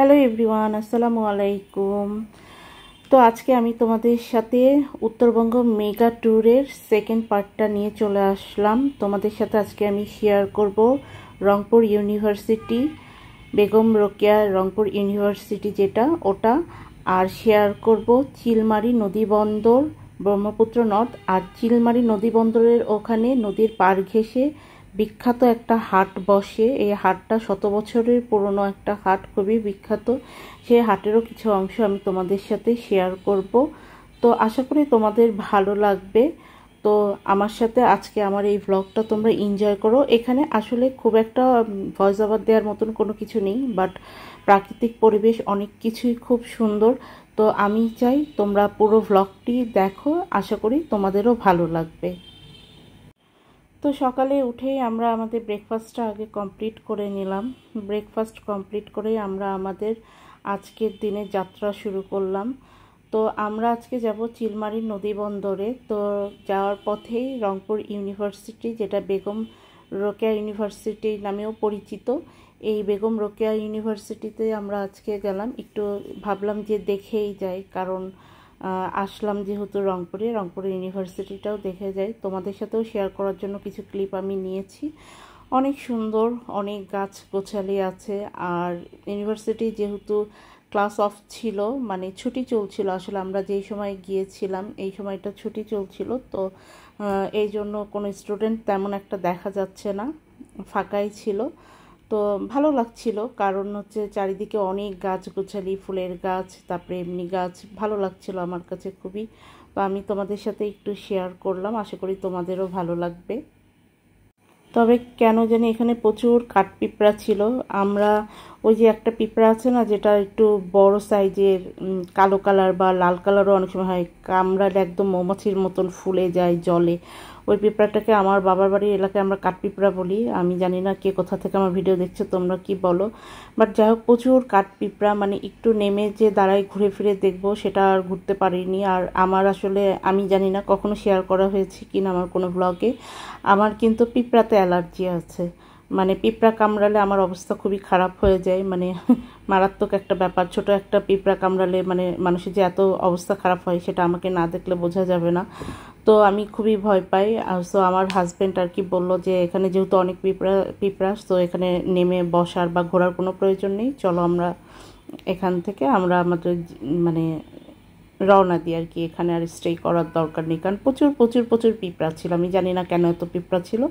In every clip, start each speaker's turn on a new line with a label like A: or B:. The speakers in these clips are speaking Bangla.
A: হ্যালো এভরিওয়ান, আসসালামু আলাইকুম। তো আজকে আমি তোমাদের সাথে উত্তরবঙ্গ মেগা ট্যুরের সেকেন্ড পার্টটা নিয়ে চলে আসলাম। তোমাদের সাথে আজকে আমি শেয়ার করব রংপুর ইউনিভার্সিটি, বেগম রোকেয়া রংপুর ইউনিভার্সিটি যেটা ওটা, আর শেয়ার করব চিলমারি নদী বন্দর, ব্রহ্মপুত্র নদ। আর চিলমারি নদী বন্দরের ওখানে নদীর পাড় ঘেঁষে বিখ্যাত একটা হাট বসে। এই হাটটা 100 বছরের পুরনো একটা হাট, খুবই বিখ্যাত। সেই হাটেরও কিছু অংশ আমি তোমাদের সাথে শেয়ার করব। তো আশা করি তোমাদের ভালো লাগবে। তো আমার সাথে আজকে আমার এই ব্লগটা তোমরা এনজয় করো। এখানে আসলে খুব একটা ভয়েস ওভার দেওয়ার মতন কোনো কিছু নেই, বাট প্রাকৃতিক পরিবেশ অনেক কিছুই খুব সুন্দর। তো আমি চাই তোমরা পুরো ব্লগটি দেখো, আশা করি তোমাদেরও ভালো লাগবে। তো সকালে উঠেই আমরা আমাদের ব্রেকফাস্টটা আগে কমপ্লিট করে নিলাম। ব্রেকফাস্ট কমপ্লিট করেই আমরা আমাদের আজকের দিনের যাত্রা শুরু করলাম। তো আমরা আজকে যাব চিলমারি নদী বন্দরে। তো যাওয়ার পথেই রংপুর ইউনিভার্সিটি, যেটা বেগম রোকেয়া ইউনিভার্সিটি নামেও পরিচিত, এই বেগম রোকেয়া ইউনিভার্সিটিতে আমরা আজকে গেলাম। একটু ভাবলাম যে দেখেই যাই, কারণ আসলাম যেহেতু রংপুরে ইউনিভার্সিটিটাও দেখে যাই। তোমাদের সাথেও শেয়ার করার জন্য কিছু ক্লিপ আমি নিয়েছি। অনেক সুন্দর, অনেক গাছ গোছালি আছে। আর ইউনিভার্সিটি যেহেতু ক্লাস অফ ছিল, মানে ছুটি চলছিল, আসলে আমরা যেই সময় গিয়েছিলাম এই সময়টা ছুটি চলছিল। তো এই জন্য কোনো স্টুডেন্ট তেমন একটা দেখা যাচ্ছে না, ফাঁকাই ছিল। তো ভালো লাগছিল, কারণ হচ্ছে চারিদিকে অনেক গাছ গোছালি, ফুলের গাছ, তারপরে এমনি গাছ, ভালো লাগছিল আমার কাছে খুবই। তো আমি তোমাদের সাথে একটু শেয়ার করলাম, আশা করি তোমাদেরও ভালো লাগবে। তবে কেন জানি এখানে প্রচুর কাঠপিঁপড়া ছিল। আমরা ওই যে একটা পিঁপড়া আছে না, যেটা একটু বড় সাইজের, কালো কালার বা লাল কালারও অনেক সময় হয়, কামড়ালে একদম মৌমাছির মতন ফুলে যায় জলে, ওই পিঁপড়াটাকে আমার বাবার বাড়ির এলাকায় আমরা কাঠপিঁপড়া বলি। আমি জানি না কে কোথা থেকে আমার ভিডিও দেখছো, তোমরা কি বলো। বাট যাই হোক, প্রচুর কাঠপিঁপড়া, মানে একটু নেমে যে দাঁড়ায় ঘুরে ফিরে দেখবো সেটা আর ঘুরতে পারিনি। আর আমার আসলে আমি জানি না কখনো শেয়ার করা হয়েছে কিনা আমার কোনো ব্লগে, আমার কিন্তু পিঁপড়াতে অ্যালার্জি আছে। মানে পিঁপড়া কামড়ালে আমার অবস্থা খুবই খারাপ হয়ে যায়, মানে মারাত্মক একটা ব্যাপার। ছোট একটা পিঁপড়া কামড়ালে মানে মানুষের যে এত অবস্থা খারাপ হয় সেটা আমাকে না দেখলে বোঝা যাবে না। তো আমি খুবই ভয় পাই। সো আমার হাজব্যান্ড আর কি বললো যে এখানে যেহেতু অনেক পিঁপড়া, তো এখানে নেমে বসার বা ঘোরার কোনো প্রয়োজন নেই, চলো আমরা এখান থেকে আমরা আমাদের মানে রওনা দিই আর কি। এখানে আর স্টে করার দরকার নেই, কারণ প্রচুর প্রচুর প্রচুর পিঁপড়া ছিল। আমি জানি না কেন এত পিঁপড়া ছিল,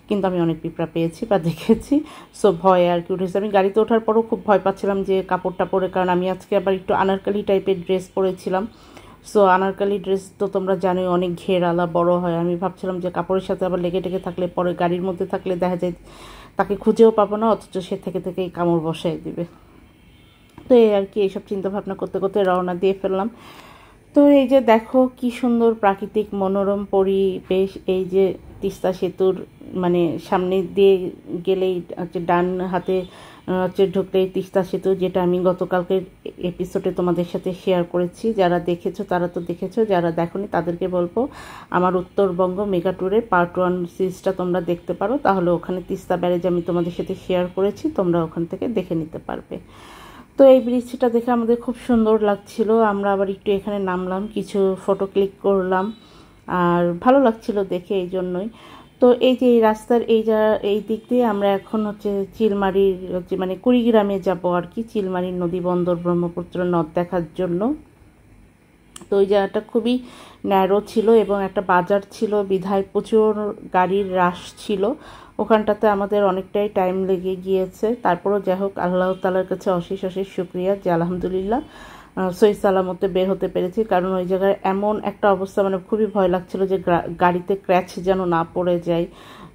A: কিন্তু আমি অনেক পিঁপড়া পেয়েছি বা দেখেছি। সো ভয়ে আর কি উঠেছি। আমি গাড়িতে ওঠার পরও খুব ভয় পাচ্ছিলাম যে কাপড়টা পরে, কারণ আমি আজকে আবার একটু আনারকালি টাইপের ড্রেস পরেছিলাম। সো আনারকালি ড্রেস তো তোমরা জানোই অনেক ঘেরালা বড় হয়। আমি ভাবছিলাম যে কাপড়ের সাথে আবার লেগে টেগে থাকলে, পরে গাড়ির মধ্যে থাকলে দেখা যায় তাকে খুঁজেও পাবো না, অথচ সে থেকে থেকেই কামড় বসায় দিবে। তো এই আর কি, এইসব চিন্তা ভাবনা করতে করতে রওনা দিয়ে ফেললাম। তো এই যে দেখো কি সুন্দর প্রাকৃতিক মনোরম পরিবেশ। এই যে তিস্তা সেতুর মানে সামনে দিয়ে গেলেই হচ্ছে ডান হাতে হচ্ছে ঢুকলেই তিস্তা সেতু, যেটা আমি গতকালকের এপিসোডে তোমাদের সাথে শেয়ার করেছি। যারা দেখেছো তারা তো দেখেছো, যারা দেখোনি তাদেরকে বলবো আমার উত্তরবঙ্গ মেগা ট্যুরের পার্ট 1 সিরিজটা তোমরা দেখতে পারো, তাহলে ওখানে তিস্তা ব্যারেজ আমি তোমাদের সাথে শেয়ার করেছি, তোমরা ওখান থেকে দেখে নিতে পারবে। তো এই ব্রিজটা দেখে আমাদের খুব সুন্দর লাগছিল। আমরা আবার একটু এখানে নামলাম, কিছু ফটো ক্লিক করলাম, আর ভালো লাগছিল দেখে, এই জন্যই। তো এই যে এই রাস্তার এই দিক দিয়ে আমরা এখন হচ্ছে চিলমারির হচ্ছে মানে কুড়িগ্রামে যাব আর কি, চিলমারির নদী বন্দর, ব্রহ্মপুত্র নদ দেখার জন্য। তো ওই জায়গাটা খুবই ন্যারো ছিল এবং একটা বাজার ছিল, বিধায় প্রচুর গাড়ির রাশ ছিল। ওখানটাতে আমাদের অনেকটাই টাইম লেগে গিয়েছে। তারপরও যাই হোক, আল্লাহ তাআলার কাছে অশেষ অশেষ শুকরিয়া যে আলহামদুলিল্লাহ সহি সালামতে বের হতে পেরেছি। কারণ ওই জায়গায় এমন একটা অবস্থা, মানে খুবই ভয় লাগছিল যে গাড়িতে ক্র্যাচ যেন না পড়ে যায়।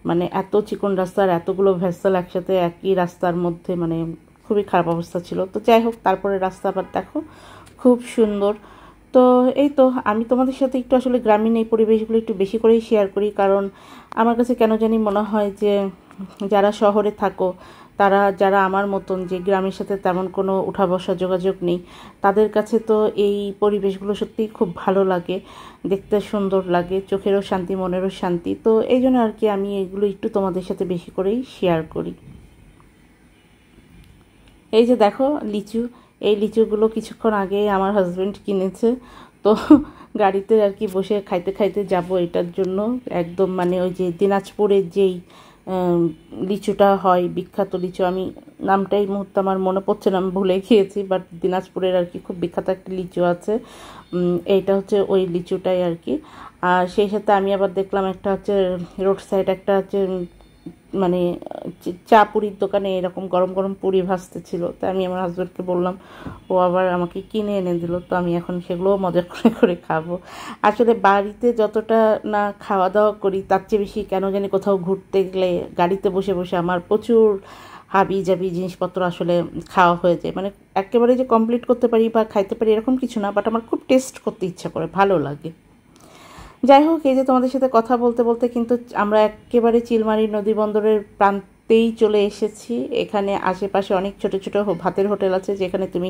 A: মানে এত চিকন রাস্তা আর এতগুলো ভেসেল একসাথে একই রাস্তার মধ্যে, মানে খুবই খারাপ অবস্থা ছিল। তো যাই হোক, তারপরে রাস্তা আবার দেখো খুব সুন্দর। তো এই তো আমি তোমাদের সাথে একটু আসলে গ্রামীণ এই পরিবেশগুলো একটু বেশি করেই শেয়ার করি, কারণ আমার কাছে কেন জানি মনে হয় যে যারা শহরে থাকো, তারা যারা আমার মতন যে গ্রামের সাথে তেমন কোনো উঠা বসা যোগাযোগ নেই, তাদের কাছে তো এই পরিবেশগুলো সত্যিই খুব ভালো লাগে, দেখতে সুন্দর লাগে, চোখেরও শান্তি, মনেরও শান্তি। তো এই জন্য আর কি আমি এগুলো একটু তোমাদের সাথে বেশি করেই শেয়ার করি। এই যে দেখো লিচু, এই লিচুগুলো কিছুক্ষণ আগে আমার হাজব্যান্ড কিনেছে, তো গাড়িতে আর কি বসে খাইতে খাইতে যাব এটার জন্য। একদম মানে ওই যে দিনাজপুরের যেই লিচুটা হয়, বিখ্যাত লিচু, আমি নামটা এই মুহূর্তে আমার মনে পড়ছে না, আমি ভুলে গিয়েছি, বাট দিনাজপুরের আর কি খুব বিখ্যাত একটা লিচু আছে, এইটা হচ্ছে ওই লিচুটাই আর কি। আর সেই সাথে আমি আবার দেখলাম একটা হচ্ছে রোড সাইড একটা হচ্ছে মানে চা পুরির দোকানে এরকম গরম গরম পুরি ভাজতে ছিল, তো আমি আমার হাজব্যান্ডকে বললাম, ও আবার আমাকে কিনে এনে দিল, তো আমি এখন সেগুলোও মজা করে করে খাবো। আসলে বাড়িতে যতটা না খাওয়া দাওয়া করি তার চেয়ে বেশি কেন জানি কোথাও ঘুরতে গেলে গাড়িতে বসে বসে আমার প্রচুর হাবি জাবি জিনিসপত্র আসলে খাওয়া হয়ে যায়। মানে একেবারে যে কমপ্লিট করতে পারি বা খাইতে পারি এরকম কিছু না, বাট আমার খুব টেস্ট করতে ইচ্ছা করে, ভালো লাগে। যাই হোক, এই যে তোমাদের সাথে কথা বলতে বলতে কিন্তু আমরা একেবারে চিলমারি নদী বন্দরের প্রান্তেই চলে এসেছি। এখানে আশেপাশে অনেক ছোট ছোট ভাতের হোটেল আছে, যেখানে তুমি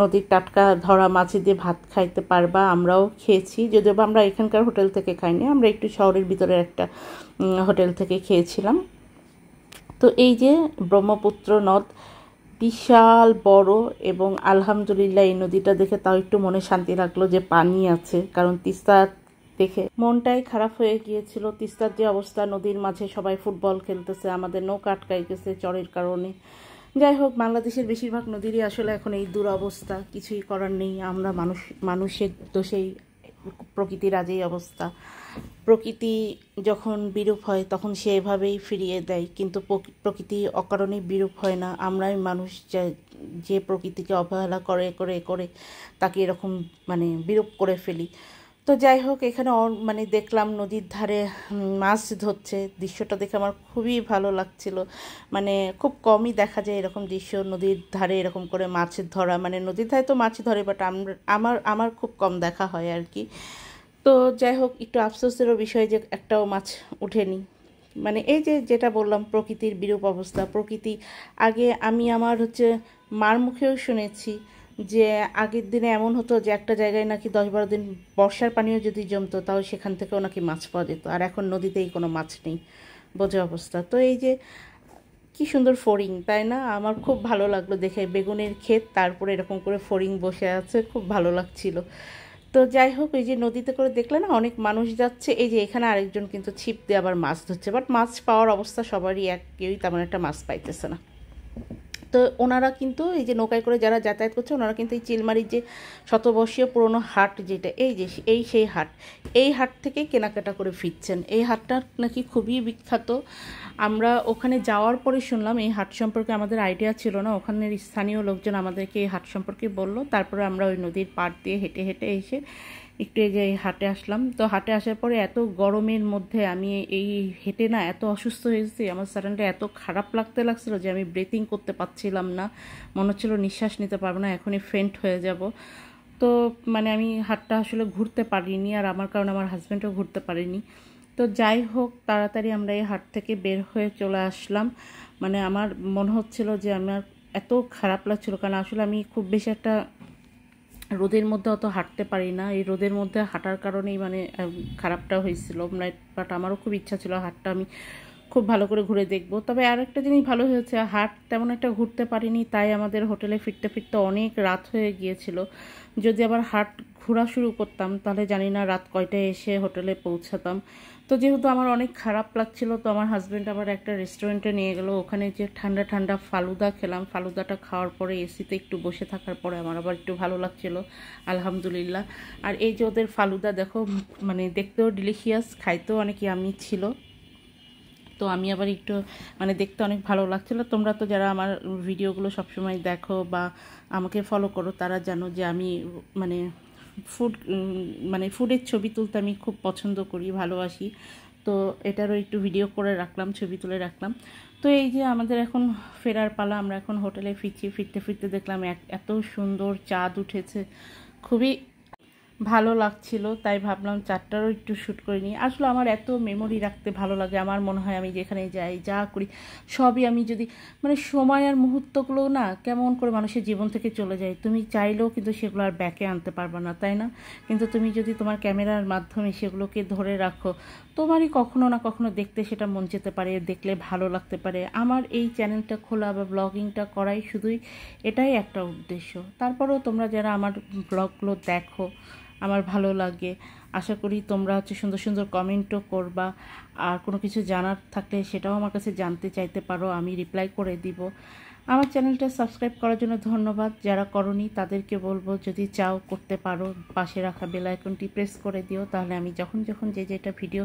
A: নদীর টাটকা ধরা মাছ দিয়ে ভাত খাইতে পারবা। আমরাও খেয়েছি, যদিও বা আমরা এখানকার হোটেল থেকে খাইনি, আমরা একটু শহরের ভিতরে একটা হোটেল থেকে খেয়েছিলাম। তো এই যে ব্রহ্মপুত্র নদ, বিশাল বড়, এবং আলহামদুলিল্লাহ এই নদীটা দেখে তাও একটু মনে শান্তি লাগলো যে পানি আছে, কারণ তিস্তা দেখে মনটাই খারাপ হয়ে গিয়েছিল। তিস্তার যে অবস্থা, নদীর মাঝে সবাই ফুটবল খেলতেছে, আমাদের নৌকা আটকাই গেছে চরের কারণে। যাই হোক, বাংলাদেশের বেশিরভাগ নদীরই আসলে এখন এই দুরবস্থা, কিছুই করার নেই, আমরা মানুষের দোষেই প্রকৃতির আজ এই অবস্থা। প্রকৃতি যখন বিরূপ হয় তখন সে এভাবেই ফিরিয়ে দেয়, কিন্তু প্রকৃতি অকারণে বিরূপ হয় না, আমরাই মানুষ যে প্রকৃতিকে অবহেলা করে করে করে তাকে এরকম মানে বিরূপ করে ফেলি। তো যাই হোক, এখানে মানে দেখলাম নদীর ধারে মাছ ধরছে, দৃশ্যটা দেখে আমার খুবই ভালো লাগছিল। মানে খুব কমই দেখা যায় এরকম দৃশ্য, নদীর ধারে এরকম করে মাছ ধরা, মানে নদীর ধারে তো মাছ ধরে, বাট আমার খুব কম দেখা হয় আর কি। তো যাই হোক, একটু আফসোসেরও বিষয় যে একটাও মাছ ওঠেনি। মানে এই যে যেটা বললাম, প্রকৃতির বিরূপ অবস্থা। প্রকৃতি আগে আমি আমার হচ্ছে মার মুখেও শুনেছি যে আগের দিনে এমন হতো যে একটা জায়গায় নাকি 10-12 দিন বর্ষার পানিও যদি জমতো তাও সেখান থেকেও নাকি মাছ পাওয়া যেত, আর এখন নদীতেই কোনো মাছ নেই, বোঝা অবস্থা। তো এই যে কি সুন্দর ফড়িং, তাই না? আমার খুব ভালো লাগলো দেখে, বেগুনের ক্ষেত, তারপরে এরকম করে ফড়িং বসে আছে, খুব ভালো লাগছিল। তো যাই হোক, এই যে নদীতে করে দেখলে না অনেক মানুষ যাচ্ছে, এই যে এখানে আরেকজন কিন্তু ছিপ দিয়ে আবার মাছ ধরছে, বাট মাছ পাওয়ার অবস্থা সবারই এক, কেউই তেমন একটা মাছ পাইতেছে না। তো ওনারা কিন্তু এই যে নৌকায় করে যারা যাতায়াত করছে, ওনারা কিন্তু এই চিলমারির যে শতবর্ষীয় পুরনো হাট, যেটা এই যে সেই হাট, এই হাট থেকে কেনাকাটা করে ফিরছেন। এই হাটটা নাকি খুবই বিখ্যাত। আমরা ওখানে যাওয়ার পরে শুনলাম, এই হাট সম্পর্কে আমাদের আইডিয়া ছিল না, ওখানের স্থানীয় লোকজন আমাদেরকে এই হাট সম্পর্কে বলল। তারপরে আমরা ওই নদীর পাড় দিয়ে হেঁটে হেঁটে এসে একটু এই যে হাটে আসলাম। তো হাটে আসার পরে এত গরমের মধ্যে আমি এই হেঁটে না এত অসুস্থ হয়েছি, আমার সাডেনলি এত খারাপ লাগছিল যে আমি ব্রিথিং করতে পারছিলাম না, মনে হচ্ছিল নিঃশ্বাস নিতে পারবো না, এখনই ফেন্ট হয়ে যাব। তো মানে আমি হাটটা আসলে ঘুরতে পারিনি, আর আমার কারণে আমার হাজব্যান্ডও ঘুরতে পারিনি। তো যাই হোক, তাড়াতাড়ি আমরা এই হাট থেকে বের হয়ে চলে আসলাম। মানে আমার মনে হচ্ছিল যে আমার এত খারাপ লাগছিল, কারণ আসলে আমি খুব বেশি একটা রোদের মধ্যে অত হাঁটতে পারি না, এই রোদের মধ্যে হাঁটার কারণেই মানে খারাপটা হয়েছিল। বাট আমারও খুব ইচ্ছা ছিল হাটটা আমি খুব ভালো করে ঘুরে দেখব। তবে আর একটা জিনিস ভালো হয়েছে, হাট তেমন একটা ঘুরতে পারিনি, তাই আমাদের হোটেলে ফিরতে ফিরতে অনেক রাত হয়ে গিয়েছিল। যদি আবার হাট ঘোরা শুরু করতাম তাহলে জানি না রাত কয়টায় এসে হোটেলে পৌঁছাতাম। তো যেহেতু আমার অনেক খারাপ লাগছিল, তো আমার হাজব্যান্ড আবার একটা রেস্টুরেন্টে নিয়ে গেল, ওখানে যে ঠান্ডা ঠান্ডা ফালুদা খেলাম। ফালুদাটা খাওয়ার পরে এসিতে একটু বসে থাকার পরে আমার আবার একটু ভালো লাগছিল, আলহামদুলিল্লাহ। আর এই যে ওদের ফালুদা দেখো, মানে দেখতেও ডিলিশিয়াস, খাইতেও অনেক ইয়ামি ছিল। তো আমি আবার একটু মানে দেখতে অনেক ভালো লাগছিলো। তোমরা তো যারা আমার ভিডিওগুলো সবসময় দেখো বা আমাকে ফলো করো তারা জানো যে আমি মানে ফুডের ছবি তুলতে আমি খুব পছন্দ করি, ভালোবাসি। তো এটারও একটু ভিডিও করে রাখলাম, ছবি তুলে রাখলাম। তো এই যে আমাদের এখন ফেরার পালা, আমরা এখন হোটেলে ফিরছি। ফিরতে ফিরতে দেখলাম এত সুন্দর চাঁদ উঠেছে, খুবই ভালো লাগছিল, তাই ভাবলাম চারটারও একটু শ্যুট করে নিই। আসলে আমার এত মেমোরি রাখতে ভালো লাগে, আমার মনে হয় আমি যেখানে যাই যা করি সবই আমি যদি মানে সময় আর মুহূর্তগুলো না কেমন করে মানুষের জীবন থেকে চলে যায়, তুমি চাইলেও কিন্তু সেগুলো আর ব্যাকে আনতে পারবে না, তাই না? কিন্তু তুমি যদি তোমার ক্যামেরার মাধ্যমে সেগুলোকে ধরে রাখো, তোমারই কখনো না কখনো দেখতে সেটা মন যেতে পারে, দেখলে ভালো লাগতে পারে। আমার এই চ্যানেলটা খোলা বা ব্লগিংটা করাই শুধুই এটাই একটা উদ্দেশ্য। তারপরেও তোমরা যারা আমার ব্লগগুলো দেখো, আমার ভালো লাগে, আশা করি তোমরা সুন্দর সুন্দর কমেন্টও করবা, আর কোনো কিছু জানার থাকলে সেটাও আমার কাছে জানতে চাইতে পারো, আমি রিপ্লাই করে দিব। আমার চ্যানেলটা সাবস্ক্রাইব করার জন্য ধন্যবাদ, যারা করনি তাদেরকে বলবো যদি চাও করতে পারো, পাশে রাখা বেল আইকনটি প্রেস করে দিও, তাহলে আমি যখন যখন যে যেটা ভিডিও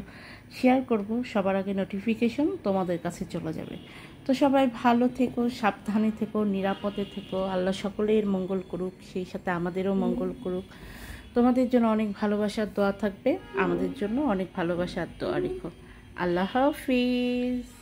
A: শেয়ার করব সবার আগে নোটিফিকেশন তোমাদের কাছে চলে যাবে। তো সবাই ভালো থেকো, সাবধানে থেকো, নিরাপদে থেকো, আল্লাহ সকলের মঙ্গল করুক, সেই সাথে আমাদেরও মঙ্গল করুক। তোমাদের জন্য অনেক ভালোবাসার দোয়া থাকবে, আমাদের জন্য অনেক ভালোবাসার দোয়া রেখো। আল্লাহ হাফিজ।